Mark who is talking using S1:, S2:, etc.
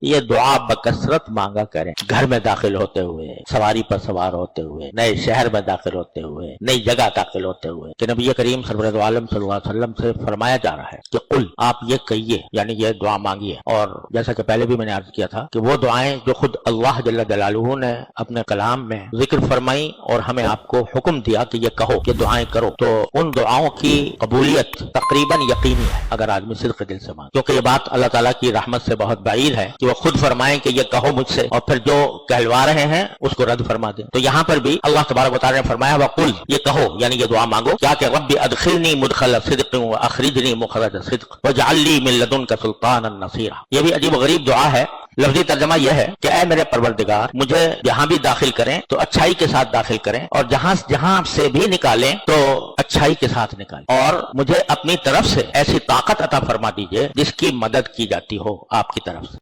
S1: یہ دعا بکثرت مانگا کریں، گھر میں داخل ہوتے ہوئے، سواری پر سوار ہوتے ہوئے، نئے شہر میں داخل ہوتے ہوئے، نئی جگہ داخل ہوتے ہوئے، کہ نبی کریم سرورت عالم صلی اللہ علیہ وسلم سے فرمایا جا رہا ہے کہ قل، آپ یہ کہیے، یعنی یہ دعا مانگیے۔ اور جیسا کہ پہلے بھی میں نے عرض کیا تھا کہ وہ دعائیں جو خود اللہ جل جلالہ نے اپنے کلام میں ذکر فرمائی اور ہمیں آپ کو حکم دیا کہ یہ کہو، یہ دعائیں کرو، تو ان دعاؤں کی قبولیت تقریباً یقینی ہے اگر آدمی صدق دل سے مانگے، کیونکہ یہ بات اللہ تعالیٰ کی رحمت سے بہت بعید ہے کہ وہ خود فرمائیں کہ یہ کہو مجھ سے، اور پھر جو کہلوا رہے ہیں اس کو رد فرما دیں۔ تو یہاں پر بھی اللہ تبارک و تعالیٰ نے فرمایا وقل، یہ کہو، یعنی یہ دعا مانگو کیا کہ رب ادخلنی مدخل صدق واخرجنی مخرج صدق واجعل لی من لدنک سلطانا نصیرا۔ یہ بھی عجیب و غریب دعا ہے۔ لفظی ترجمہ یہ ہے کہ اے میرے پروردگار، مجھے جہاں بھی داخل کریں تو اچھائی کے ساتھ داخل کریں، اور جہاں سے بھی نکالیں تو اچھائی کے ساتھ نکالیں، اور مجھے اپنی طرف سے ایسی طاقت عطا فرما دیجئے جس کی مدد کی جاتی ہو آپ کی طرف سے۔